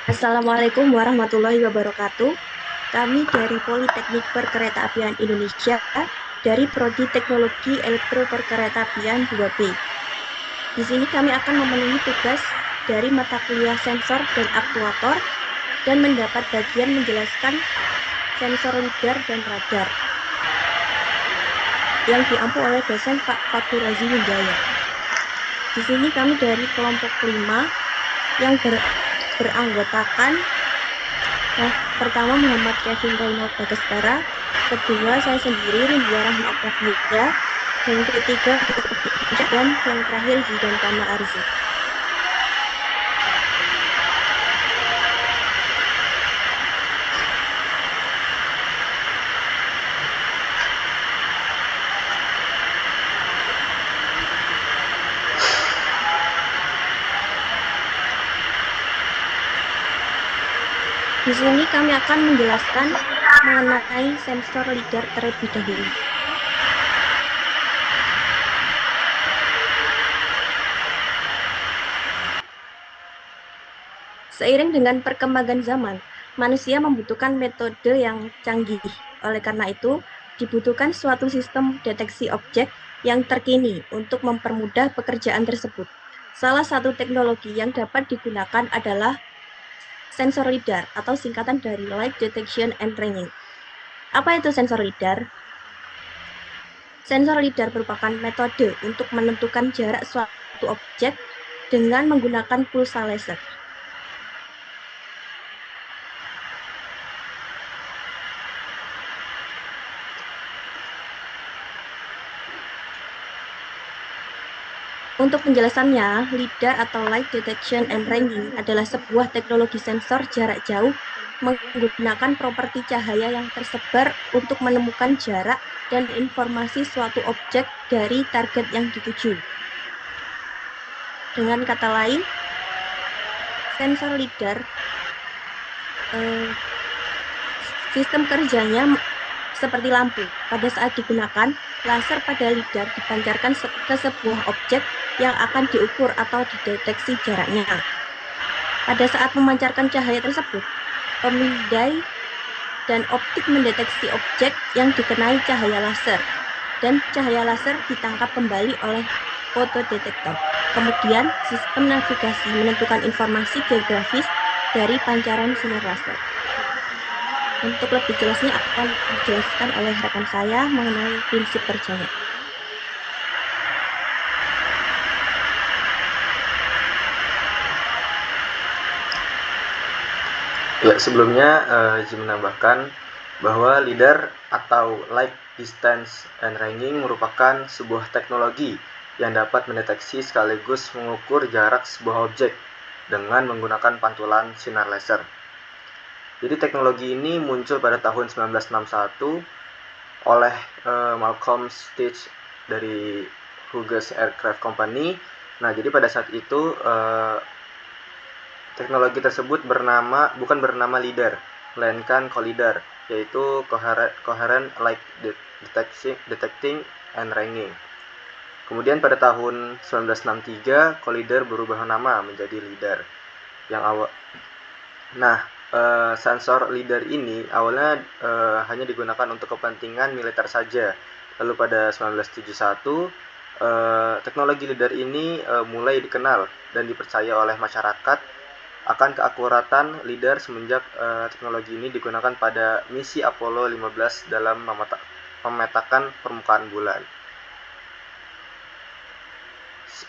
Assalamualaikum warahmatullahi wabarakatuh. Kami dari Politeknik Perkeretaapian Indonesia dari Prodi Teknologi Elektro-Perkeretaapian 2B. Di sini kami akan memenuhi tugas dari mata kuliah sensor dan aktuator dan mendapat bagian menjelaskan sensor lidar dan radar yang diampu oleh dosen Pak Fatur Razi Wijaya. Di sini kami dari kelompok 5 yang beranggotakan pertama Muhammad Kevin Reynald Bagaskara, kedua saya sendiri Rindia Rahma Octavia, yang ketiga dan yang terakhir Zidan Kamal Arzi. Di sini kami akan menjelaskan mengenai sensor lidar terlebih dahulu. Seiring dengan perkembangan zaman, manusia membutuhkan metode yang canggih. Oleh karena itu, dibutuhkan suatu sistem deteksi objek yang terkini untuk mempermudah pekerjaan tersebut. Salah satu teknologi yang dapat digunakan adalah sensor lidar atau singkatan dari Light Detection and Training. Apa itu sensor lidar? Sensor lidar merupakan metode untuk menentukan jarak suatu objek dengan menggunakan pulsa laser. Untuk penjelasannya, LIDAR atau Light Detection and Ranging adalah sebuah teknologi sensor jarak jauh menggunakan properti cahaya yang tersebar untuk menemukan jarak dan informasi suatu objek dari target yang dituju. Dengan kata lain, sensor LIDAR sistem kerjanya seperti lampu. Pada saat digunakan, laser pada lidar dipancarkan ke sebuah objek yang akan diukur atau dideteksi jaraknya. Pada saat memancarkan cahaya tersebut, pemindai dan optik mendeteksi objek yang dikenai cahaya laser, dan cahaya laser ditangkap kembali oleh fotodetektor. Kemudian, sistem navigasi menentukan informasi geografis dari pancaran sinar laser. Untuk lebih jelasnya akan dijelaskan oleh rekan saya mengenai prinsip kerjanya. Ya, sebelumnya izin menambahkan bahwa LIDAR atau Light Distance and Ranging merupakan sebuah teknologi yang dapat mendeteksi sekaligus mengukur jarak sebuah objek dengan menggunakan pantulan sinar laser. Jadi teknologi ini muncul pada tahun 1961 oleh Malcolm Stitch dari Hughes Aircraft Company. Nah, jadi pada saat itu teknologi tersebut bukan bernama LIDAR, melainkan CoLIDAR, yaitu Coherent Light Detecting and Ranging. Kemudian pada tahun 1963, CoLIDAR berubah nama menjadi LIDAR. Sensor LIDAR ini awalnya hanya digunakan untuk kepentingan militer saja. Lalu pada 1971, teknologi LIDAR ini mulai dikenal dan dipercaya oleh masyarakat akan keakuratan LIDAR semenjak teknologi ini digunakan pada misi Apollo 15 dalam memetakan permukaan bulan.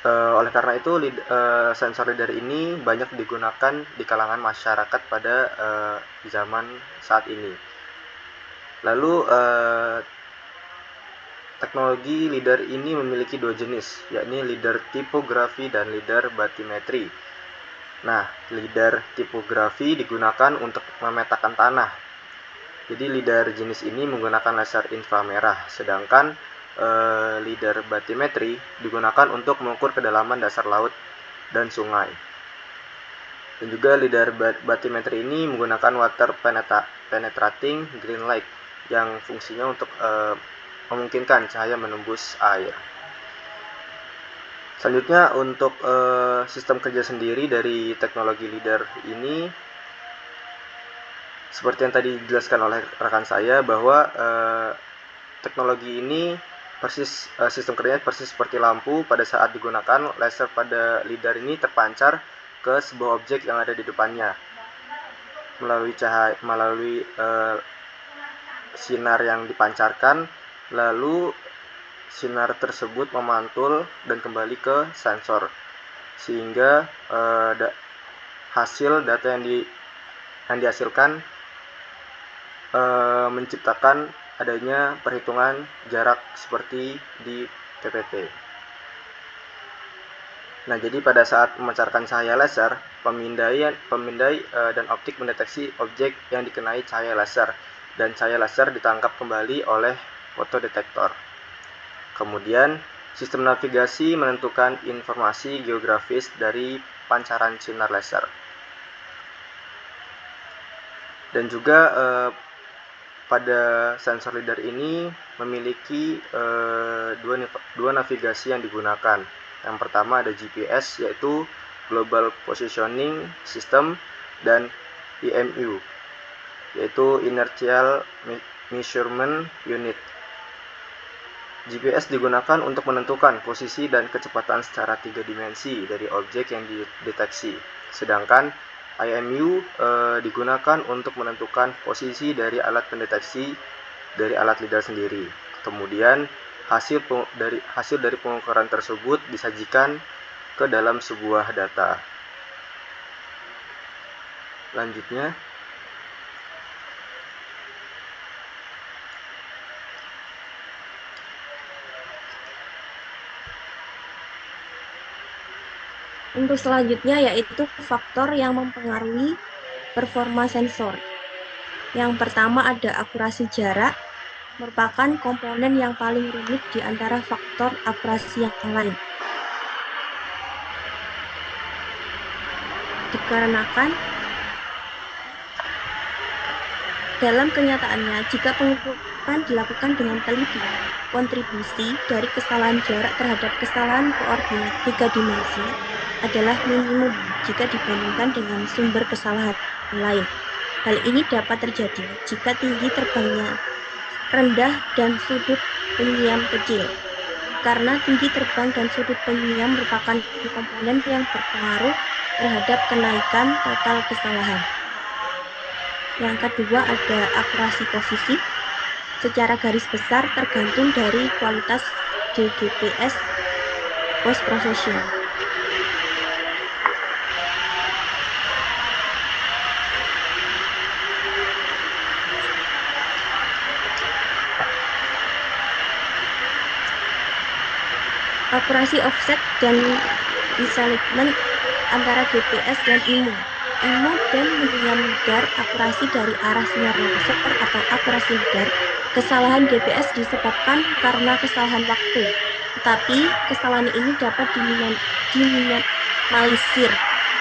Oleh karena itu, sensor LIDAR ini banyak digunakan di kalangan masyarakat pada zaman saat ini. Lalu, teknologi LIDAR ini memiliki dua jenis, yakni LIDAR tipografi dan LIDAR batimetri. Nah, LIDAR tipografi digunakan untuk memetakan tanah. Jadi LIDAR jenis ini menggunakan laser inframerah, sedangkan LIDAR batimetri digunakan untuk mengukur kedalaman dasar laut dan sungai. Dan juga LIDAR batimetri ini menggunakan water penetrating green light yang fungsinya untuk memungkinkan cahaya menembus air. Selanjutnya untuk sistem kerja sendiri dari teknologi LIDAR ini Seperti yang tadi dijelaskan oleh rekan saya bahwa teknologi ini sistem kerjanya persis seperti lampu. Pada saat digunakan, laser pada lidar ini terpancar ke sebuah objek yang ada di depannya melalui sinar yang dipancarkan, lalu sinar tersebut memantul dan kembali ke sensor, sehingga hasil data yang dihasilkan menciptakan adanya perhitungan jarak seperti di PPT. Nah, jadi pada saat memancarkan cahaya laser, pemindai dan optik mendeteksi objek yang dikenai cahaya laser, dan cahaya laser ditangkap kembali oleh fotodetektor. Kemudian, sistem navigasi menentukan informasi geografis dari pancaran sinar laser. Dan juga pada sensor lidar ini memiliki dua navigasi yang digunakan. Yang pertama ada GPS, yaitu Global Positioning System, dan IMU, yaitu Inertial Measurement Unit. GPS digunakan untuk menentukan posisi dan kecepatan secara 3 dimensi dari objek yang dideteksi, sedangkan IMU digunakan untuk menentukan posisi dari alat pendeteksi dari alat lidar sendiri. Kemudian hasil dari pengukuran tersebut disajikan ke dalam sebuah data. Lanjutnya, Untuk selanjutnya yaitu faktor yang mempengaruhi performa sensor. Yang pertama ada akurasi jarak, merupakan komponen yang paling rumit di antara faktor akurasi yang lain. Dikarenakan dalam kenyataannya, jika pengukuran dilakukan dengan teliti, kontribusi dari kesalahan jarak terhadap kesalahan koordinat 3 dimensi adalah minimum jika dibandingkan dengan sumber kesalahan lain. Hal ini dapat terjadi jika tinggi terbangnya rendah dan sudut penyiam kecil, karena tinggi terbang dan sudut penyiam merupakan komponen yang berpengaruh terhadap kenaikan total kesalahan. Yang kedua ada akurasi posisi. Secara garis besar tergantung dari kualitas DGPS post processing. Akurasi offset dan disalignment antara GPS dan IMU. IMU dan menyiam lidar akurasi dari arah sinar laser atau akurasi lidar. Kesalahan GPS disebabkan karena kesalahan waktu, tetapi kesalahan ini dapat diminimalisir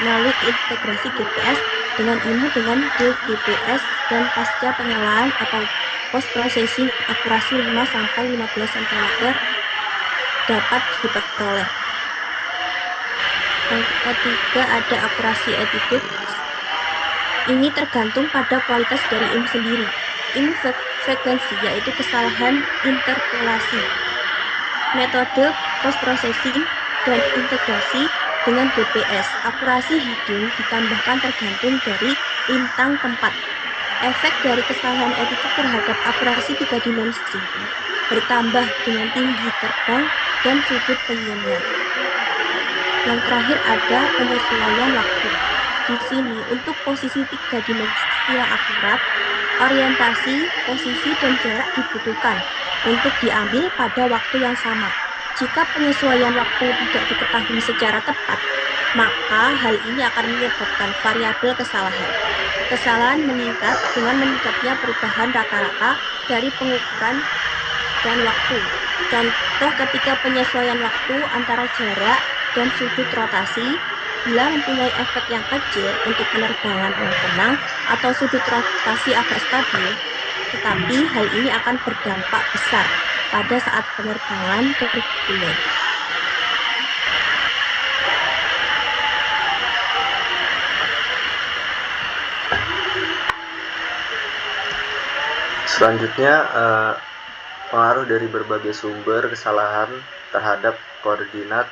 melalui integrasi GPS dengan IMU dengan DGPS dan pasca pengenalan atau post processing akurasi 5-15 cm dapat diperoleh. Yang ketiga ada akurasi attitude. Ini tergantung pada kualitas dari IMU sendiri. IMU frekuensi yaitu kesalahan interpolasi. Metode post processing dan integrasi dengan GPS. Akurasi hidung ditambahkan tergantung dari lintang tempat. Efek dari kesalahan attitude terhadap akurasi 3 dimensi bertambah dengan tinggi terbang dan sudut penyiamnya. Yang terakhir ada penyesuaian waktu. Di sini untuk posisi 3 dimensi yang akurat, orientasi, posisi, dan jarak dibutuhkan untuk diambil pada waktu yang sama. Jika penyesuaian waktu tidak diketahui secara tepat, maka hal ini akan menyebabkan variabel kesalahan. Kesalahan meningkat dengan meningkatnya perubahan rata-rata dari pengukuran dan waktu. Contoh ketika penyesuaian waktu antara jarak dan sudut rotasi, bila mempunyai efek yang kecil untuk penerbangan yang tenang atau sudut rotasi agak stabil, tetapi hal ini akan berdampak besar pada saat penerbangan turbulen. Selanjutnya, pengaruh dari berbagai sumber kesalahan terhadap koordinat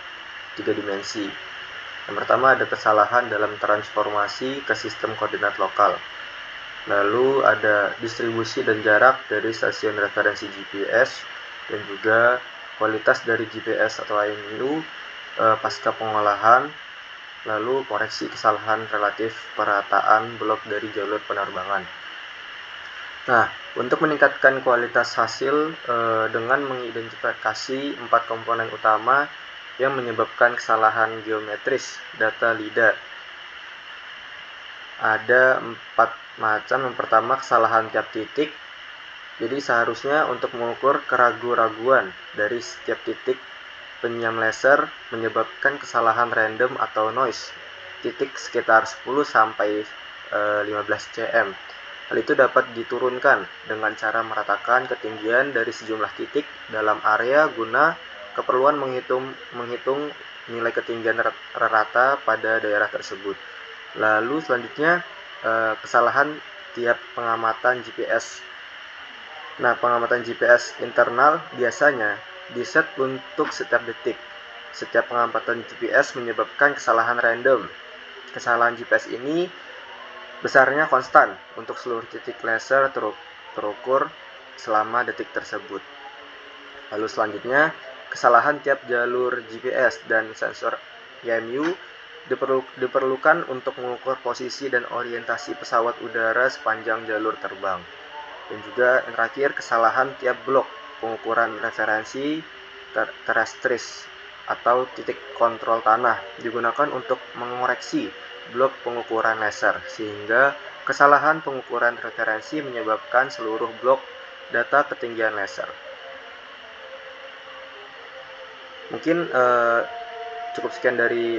3 dimensi. Yang pertama ada kesalahan dalam transformasi ke sistem koordinat lokal. Lalu ada distribusi dan jarak dari stasiun referensi GPS, dan juga kualitas dari GPS atau IMU pasca pengolahan, lalu koreksi kesalahan relatif perataan blok dari jalur penerbangan. Nah, untuk meningkatkan kualitas hasil dengan mengidentifikasi 4 komponen utama yang menyebabkan kesalahan geometris data LIDAR. Ada 4 macam. Yang pertama, kesalahan tiap titik. Jadi seharusnya untuk mengukur keraguan-raguan dari setiap titik penyiam laser menyebabkan kesalahan random atau noise titik sekitar 10 sampai 15 cm. Hal itu dapat diturunkan dengan cara meratakan ketinggian dari sejumlah titik dalam area guna keperluan menghitung nilai ketinggian rata pada daerah tersebut. Lalu selanjutnya kesalahan tiap pengamatan GPS. Nah, pengamatan GPS internal biasanya diset untuk setiap detik. Setiap pengamatan GPS menyebabkan kesalahan random. Kesalahan GPS ini besarnya konstan untuk seluruh titik laser terukur selama detik tersebut. Lalu selanjutnya, kesalahan tiap jalur GPS dan sensor IMU diperlukan untuk mengukur posisi dan orientasi pesawat udara sepanjang jalur terbang. Dan juga yang terakhir, kesalahan tiap blok pengukuran referensi terestris atau titik kontrol tanah digunakan untuk mengoreksi blok pengukuran laser, sehingga kesalahan pengukuran referensi menyebabkan seluruh blok data ketinggian laser. Mungkin cukup sekian dari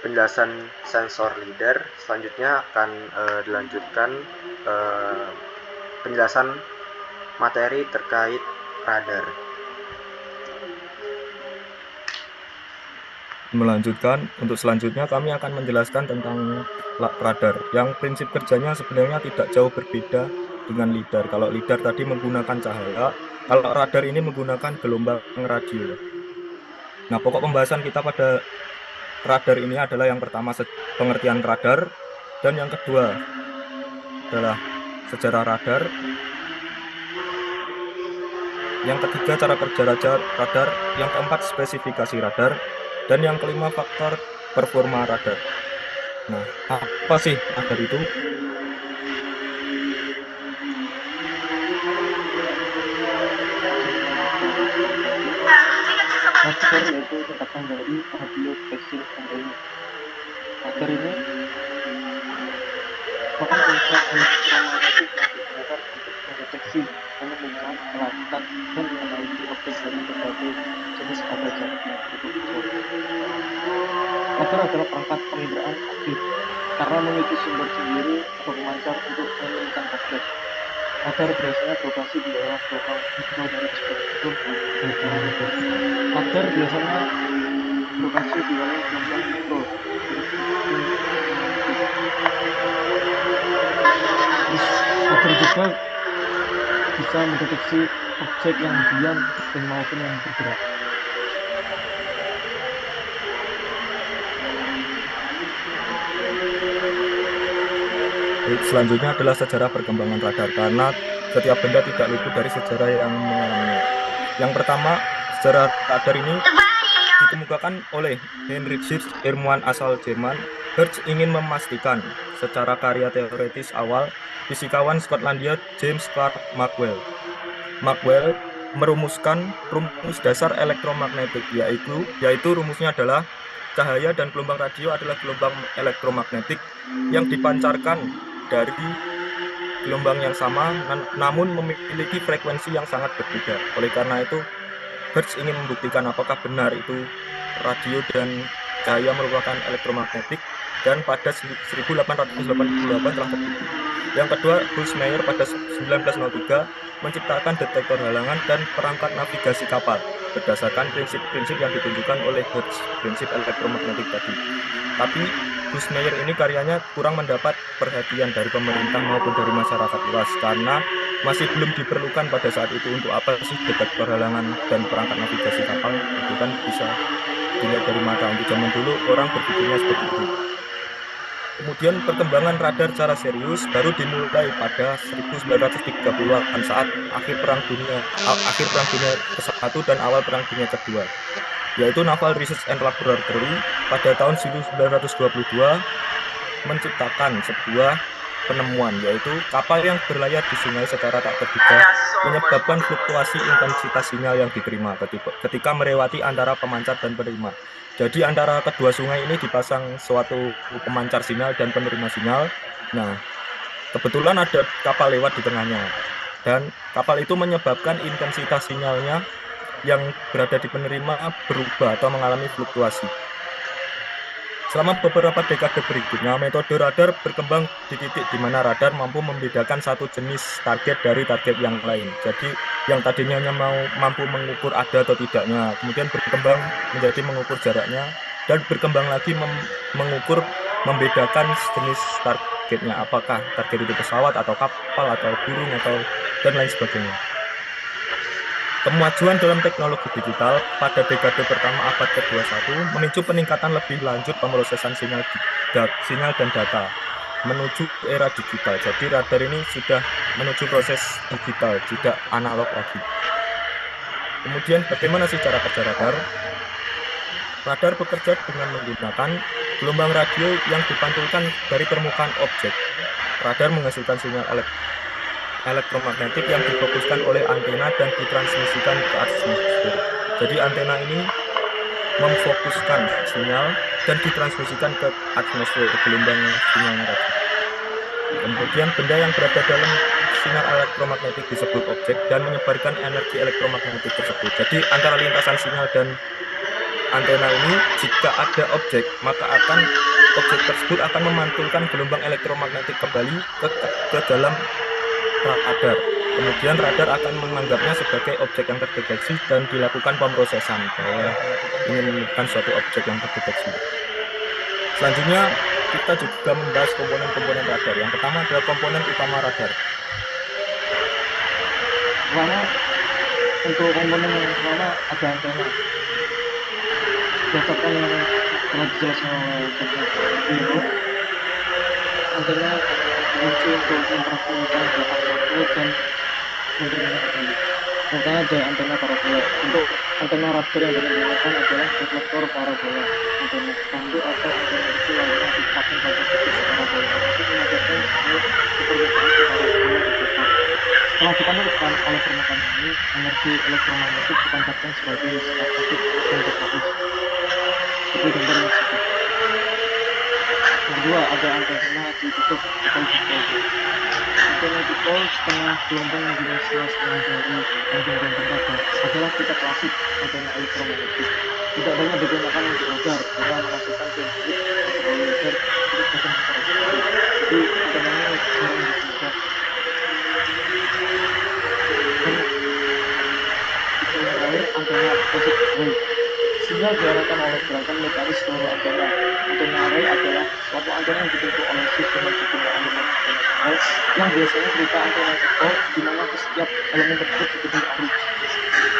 penjelasan sensor LIDAR. Selanjutnya akan dilanjutkan penjelasan materi terkait radar. Melanjutkan, untuk selanjutnya kami akan menjelaskan tentang radar yang prinsip kerjanya sebenarnya tidak jauh berbeda dengan LIDAR. Kalau LIDAR tadi menggunakan cahaya, kalau radar ini menggunakan gelombang radio. Nah, pokok pembahasan kita pada radar ini adalah yang pertama pengertian radar, dan yang kedua adalah sejarah radar, yang ketiga cara kerja radar, yang keempat spesifikasi radar, dan yang kelima faktor performa radar. Nah, apa sih radar itu? Radar yaitu singkatan dari radio spatial array. Radar ini merupakan sensor elektromagnetik yang digunakan untuk mendeteksi, menemukan, melakukan, dan menganalisis objek dari berbagai jenis pada jarak yang cukup jauh. Radar adalah perangkat penginderaan aktif karena memiliki sumber sendiri atau pemancar untuk menemukan objek. Radar biasanya beroperasi di bawah gelombang mikro dari spektrum beta radar. Radar biasanya beroperasi di bawah gelombang mikro dari spektrum elektromagnetik. Terus radar juga bisa mendeteksi objek yang diam dan maupun yang bergerak. Selanjutnya adalah sejarah perkembangan radar, karena setiap benda tidak luput dari sejarah yang mengalaminya. Yang pertama, sejarah radar ini dikemukakan oleh Heinrich Hertz, ilmuwan asal Jerman. Hertz ingin memastikan secara karya teoretis awal fisikawan Skotlandia James Clerk Maxwell. Maxwell merumuskan rumus dasar elektromagnetik, yaitu rumusnya adalah cahaya dan gelombang radio adalah gelombang elektromagnetik yang dipancarkan dari gelombang yang sama namun memiliki frekuensi yang sangat berbeda. Oleh karena itu, Hertz ingin membuktikan apakah benar itu radio dan cahaya merupakan elektromagnetik, dan pada 1888 telah terbukti. Yang kedua, Meyer pada 1903 menciptakan detektor halangan dan perangkat navigasi kapal berdasarkan prinsip-prinsip yang ditunjukkan oleh Hertz, prinsip elektromagnetik tadi. Tapi Gus Meyer ini karyanya kurang mendapat perhatian dari pemerintah maupun dari masyarakat luas karena masih belum diperlukan pada saat itu. Untuk apa sih detektor halangan dan perangkat navigasi kapal? Itu kan bisa dilihat dari mata. Untuk zaman dulu orang berpikirnya seperti itu. Kemudian perkembangan radar secara serius baru dimulai pada 1930-an saat akhir Perang Dunia ke-1 dan awal Perang Dunia ke-2, yaitu Naval Research and Laboratory pada tahun 1922 menciptakan sebuah penemuan, yaitu kapal yang berlayar di sungai secara tak terduga menyebabkan fluktuasi intensitas sinyal yang diterima ketika melewati antara pemancar dan penerima. Jadi antara kedua sungai ini dipasang suatu pemancar sinyal dan penerima sinyal. Nah, kebetulan ada kapal lewat di tengahnya, dan kapal itu menyebabkan intensitas sinyalnya yang berada di penerima berubah atau mengalami fluktuasi. Selama beberapa dekade berikutnya, metode radar berkembang di titik di mana radar mampu membedakan satu jenis target dari target yang lain. Jadi yang tadinya hanya mampu mengukur ada atau tidaknya, kemudian berkembang menjadi mengukur jaraknya, dan berkembang lagi mengukur membedakan jenis targetnya, apakah target itu pesawat atau kapal atau burung atau dan lain sebagainya. Kemajuan dalam teknologi digital pada dekade pertama abad ke-21 memicu peningkatan lebih lanjut pemrosesan sinyal dan data menuju era digital. Jadi radar ini sudah menuju proses digital, tidak analog lagi. Kemudian bagaimana sih cara kerja radar? Radar bekerja dengan menggunakan gelombang radio yang dipantulkan dari permukaan objek. Radar menghasilkan sinyal elektromagnetik yang difokuskan oleh antena dan ditransmisikan ke atmosfer. Jadi antena ini memfokuskan sinyal dan ditransmisikan ke atmosfer gelombang sinyalnya tadi. Kemudian benda yang berada dalam sinyal elektromagnetik disebut objek dan menyebarkan energi elektromagnetik tersebut. Jadi antara lintasan sinyal dan antena ini, jika ada objek, maka objek tersebut akan memantulkan gelombang elektromagnetik kembali ke dalam radar. Kemudian radar akan menganggapnya sebagai objek yang terdeteksi dan dilakukan pemrosesan bahwa ini merupakan suatu objek yang terdeteksi. Selanjutnya kita juga membahas komponen-komponen radar. Yang pertama adalah komponen utama radar. Pertama, untuk komponen yang pertama ada antena. Berdasarkan yang telah dijelaskan oleh Dr. antena berfungsi untuk memperhatikan data satu dan menerima kembali. Contohnya ada antena parabola. Untuk antena radar yang digunakan adalah reflektor parabola, antena tanduk atau antena kecil lainnya dipasang pada titik parabola untuk memancarkan sinyal ke permukaan parabola di depan. Setelah dipantulkan oleh permukaan ini, energi elektromagnetik dipancarkan sebagai sikap aktif dan berfokus. Seperti gambar yang disebut. Yang kedua, ada antena ditutup atau dipol. Antena dipol setengah gelombang dimensinya setengah dari panjang gelombang radar adalah tipe klasik antena elektromagnetik. Tidak banyak digunakan untuk radar karena menghasilkan bandwidth yang terlalu lebar untuk pasang secara sekali. Jadi antenanya jarang digunakan. Dan tipe yang terakhir, antena positive array. Sinyal diarahkan oleh gerakan mekanis seluruh antena. Antena array adalah suatu antena yang dibentuk oleh sistem sejumlah elemen antena tunggal yang biasanya berupa antena dipol di mana setiap elemen tersebut dibentuk array.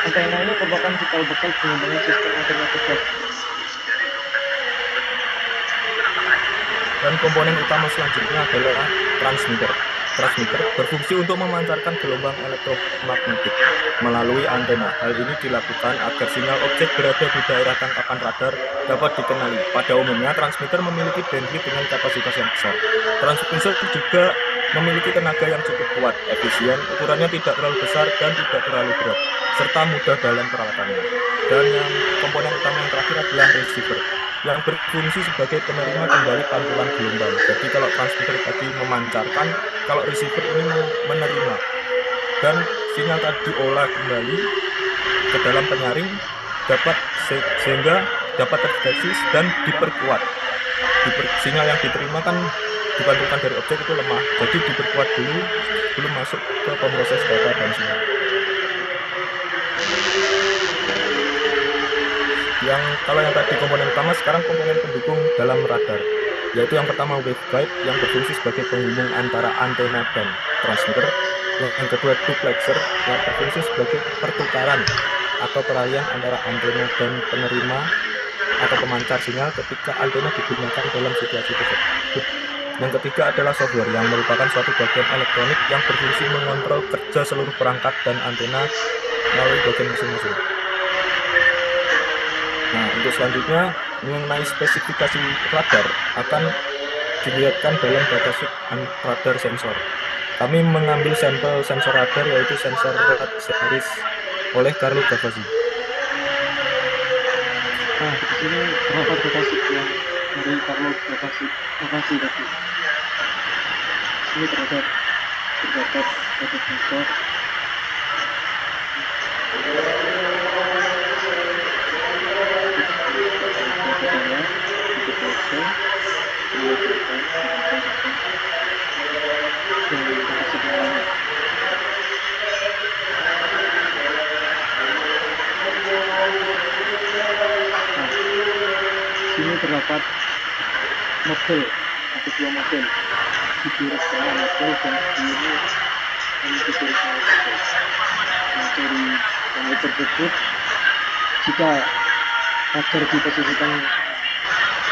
Antena ini merupakan cikal bakal pengembangan sistem antena cerdas. Dan komponen utama selanjutnya adalah transmitter. Transmitter berfungsi untuk memancarkan gelombang elektromagnetik melalui antena. Hal ini dilakukan agar sinyal objek berada di daerah tangkapan radar dapat dikenali. Pada umumnya, transmitter memiliki bandwidth dengan kapasitas yang besar. Transmitter juga memiliki tenaga yang cukup kuat, efisien, ukurannya tidak terlalu besar dan tidak terlalu berat, serta mudah dalam perawatannya. Dan yang komponen utama yang terakhir adalah receiver, yang berfungsi sebagai penerima kembali pantulan gelombang. Jadi kalau transmitter tadi memancarkan, kalau receiver ini menerima, dan sinyal tadi diolah kembali ke dalam penyaring sehingga dapat terdeteksi dan diperkuat. Sinyal yang diterima kan dipantulkan dari objek itu lemah, jadi diperkuat dulu belum masuk ke pemroses data dan sinyal. Kalau yang tadi komponen utama, sekarang komponen pendukung dalam radar. yaitu yang pertama waveguide yang berfungsi sebagai penghubung antara antena dan transmitter, yang kedua duplexer yang berfungsi sebagai pertukaran atau peralihan antara antena dan penerima atau pemancar sinyal ketika antena digunakan dalam situasi tersebut. Yang ketiga adalah software yang merupakan suatu bagian elektronik yang berfungsi mengontrol kerja seluruh perangkat dan antena melalui bagian masing-masing. Nah, untuk selanjutnya mengenai spesifikasi radar akan dilihatkan dalam datasheet radar sensor. Kami mengambil sampel sensor radar yaitu sensor rad series oleh Carlo Gavazzi. Nah, di sini terdapat datasheet yang dari Carlo Gavazzi tadi. Ini terdapat data sensor sini terdapat model atau dua model direksional model dan ini direksional model. Nah, dari model tersebut jika radar diposisikan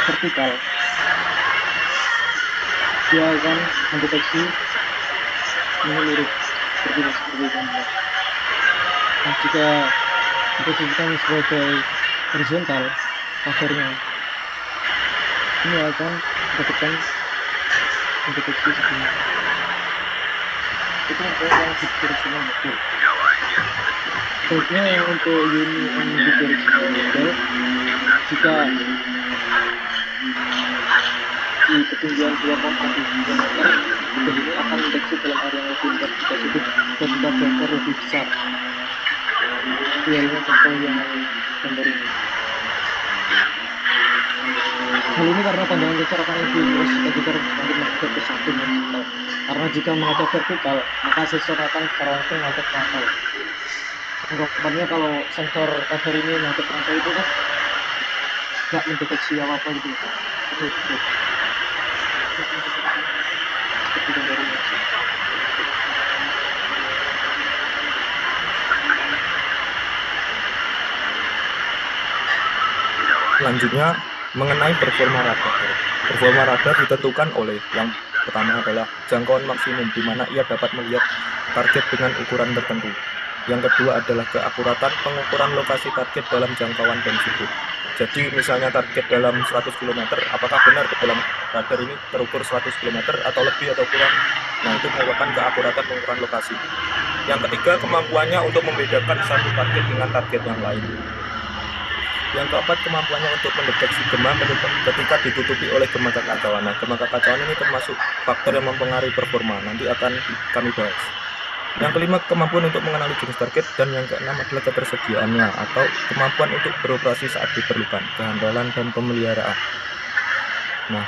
vertikal dia akan mendeteksi menyeluruh seperti ini. Nah, jika diposisikan sebagai horizontal radarnya ini akan mendapatkan mendeteksi segini. Itu adalah yang direksional model. Selanjutnya yang untuk unidirectional model, jika di ketinggian 2,7 km model ini akan mendeteksi dalam area yang lebih luas jika sudut dan gambar lebih besar. Itu halnya contoh yang gambar ini. Hal ini karena pandangan sensor akan lebih luas jika kita semakin menghadap ke samping dan frontal. Karena jika menghadap vertikal, maka sensor akan secara langsung menghadap frontal. Anggapannya kalau sensor radar ini menghadap frontal itu kan nggak mendeteksi apa-apa gitu. Seperti gambar ini. Selanjutnya mengenai performa radar. Performa radar ditentukan oleh yang pertama adalah jangkauan maksimum di mana ia dapat melihat target dengan ukuran tertentu. Yang kedua adalah keakuratan pengukuran lokasi target dalam jangkauan dan sudut. Jadi misalnya target dalam 100 km, apakah benar dalam radar ini terukur 100 km atau lebih atau kurang? Nah, itu merupakan keakuratan pengukuran lokasi. Yang ketiga, kemampuannya untuk membedakan satu target dengan target yang lain. Yang keempat, kemampuannya untuk mendeteksi gema ketika ditutupi oleh gema kekacauan. Nah, gema kekacauan ini termasuk faktor yang mempengaruhi performa. Nanti akan kami bahas. Yang kelima, kemampuan untuk mengenali jenis target. Dan yang keenam adalah ketersediaannya atau kemampuan untuk beroperasi saat diperlukan, kehandalan dan pemeliharaan. Nah,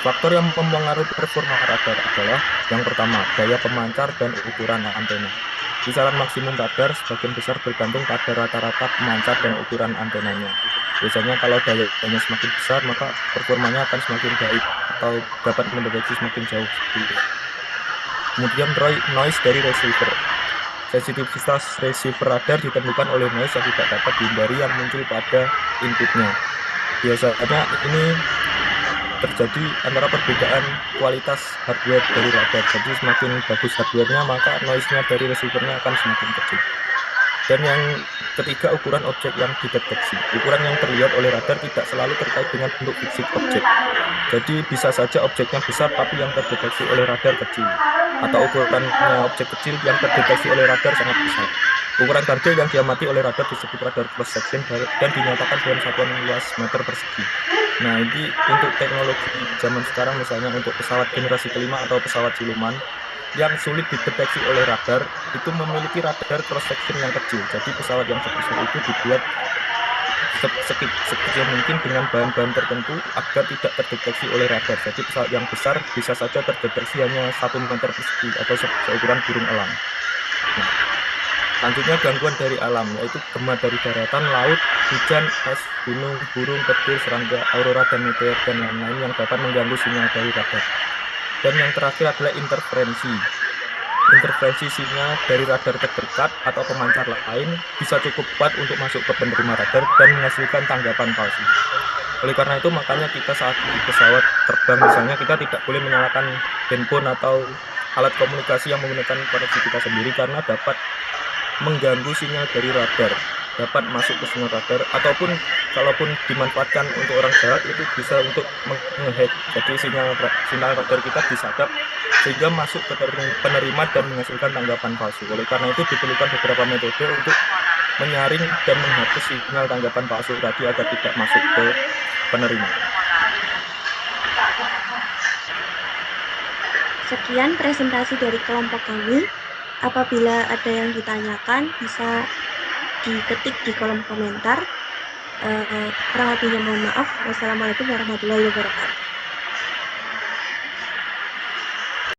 faktor yang mempengaruhi performa radar adalah yang pertama, daya pemancar dan ukuran antena. Kisaran maksimum radar sebagian besar bergantung pada rata-rata pemancar dan ukuran antenanya. Biasanya kalau dayanya semakin besar, maka performanya akan semakin baik atau dapat mendeteksi semakin jauh. Kemudian noise dari receiver. Sensitivitas receiver radar ditentukan oleh noise yang tidak dapat dihindari yang muncul pada inputnya. Biasanya ini terjadi antara perbedaan kualitas hardware dari radar. Jadi semakin bagus hardware-nya, maka noise-nya dari receiver-nya akan semakin kecil. Dan yang ketiga, ukuran objek yang dideteksi. Ukuran yang terlihat oleh radar tidak selalu terkait dengan bentuk fisik objek. Jadi bisa saja objeknya besar tapi yang terdeteksi oleh radar kecil. Atau ukurannya objek kecil yang terdeteksi oleh radar sangat besar. Ukuran target yang diamati oleh radar disebut radar cross section dan dinyatakan dalam satuan luas meter persegi. Nah, ini untuk teknologi zaman sekarang, misalnya untuk pesawat generasi kelima atau pesawat siluman yang sulit dideteksi oleh radar, itu memiliki radar cross section yang kecil. Jadi pesawat yang sebesar itu dibuat sekecil mungkin dengan bahan-bahan tertentu agar tidak terdeteksi oleh radar. Jadi pesawat yang besar bisa saja terdeteksi hanya 1 meter persegi atau seukuran burung elang. Nah, Selanjutnya gangguan dari alam, yaitu gema dari daratan, laut, hujan, es, gunung, burung, petir, serangga, aurora, dan meteor, dan lain-lain yang dapat mengganggu sinyal dari radar. Dan yang terakhir adalah interferensi. Interferensi sinyal dari radar terdekat atau pemancar lain bisa cukup kuat untuk masuk ke penerima radar dan menghasilkan tanggapan palsu. Oleh karena itu, makanya kita saat di pesawat terbang misalnya, kita tidak boleh menyalakan handphone atau alat komunikasi yang menggunakan koneksi kita sendiri karena dapat mengganggu sinyal dari radar, dapat masuk ke sinyal radar, ataupun kalaupun dimanfaatkan untuk orang jahat itu bisa untuk menghack. Jadi sinyal radar kita disadap sehingga masuk ke penerima dan menghasilkan tanggapan palsu. Oleh karena itu diperlukan beberapa metode untuk menyaring dan menghapus sinyal tanggapan palsu tadi agar tidak masuk ke penerima. Sekian presentasi dari kelompok kami. Apabila ada yang ditanyakan, bisa diketik di kolom komentar. Kurang lebihnya mohon maaf. Wassalamualaikum warahmatullahi wabarakatuh.